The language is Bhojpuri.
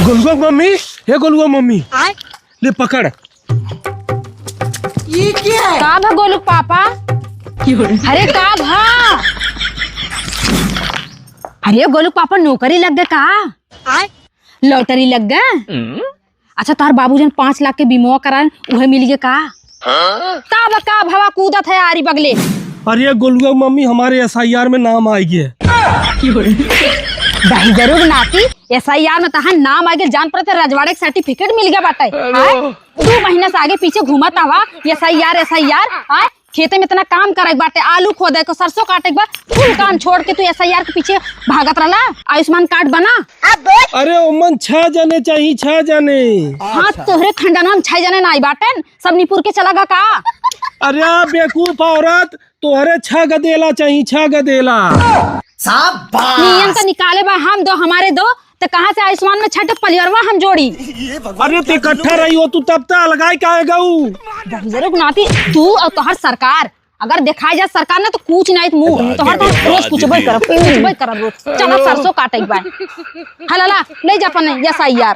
गोलुआ मम्मी, हे गोलुआ मम्मी, ले पकड़। ये क्या है? का भा गोलू पापा? अरे का भा? अरे गोलू पापा नौकरी लग गए का? लॉटरी लग गए? अच्छा तार बाबूजी ने 5 लाख के बीमा करान उहे मिल गए का? का भवा कूदत है आरी बगले। अरे गोलुआ मम्मी, हमारे SIR में नाम आ गया। दही जरूर नाती, SIR में तहां नाम आ गया, जान पड़ते रजवाड़े का सर्टिफिकेट मिल गया बाटे। 2 महीना से आगे पीछे घूमत आवा SIR खेते में इतना काम करे बाटे, आलू खोदे को, सरसों काटे के, फुल काम छोड़ के तू SIR के पीछे भागत रहला। आयुष्मान कार्ड बना। अरे उमन 6 जने चाहिए, 6 जने। हाँ तोहरे खंडनवा में 6 जने नाई बाटन, सब निपुर के चला गा का? अरे बेवकूफ औरत, तोहरे 6 गदेला चाहिए, 6 गदेला। नियम तो निकाले बा हम दो, हमारे दो, तो कहाँ से आयुष्मान में 6 परिवारवा हम जोड़ी? अरे ते इकट्ठा रही हो तू, तब तक लगाई का है गऊ। जरूर नाती, तू और तोहर सरकार अगर दिखाई जाए सरकार ने तो कुछ नहीं मुंह तोहर तो रोज कुछ भाई करब रोज। चला सरसों काटे के बा। हला ले जा पने SIR।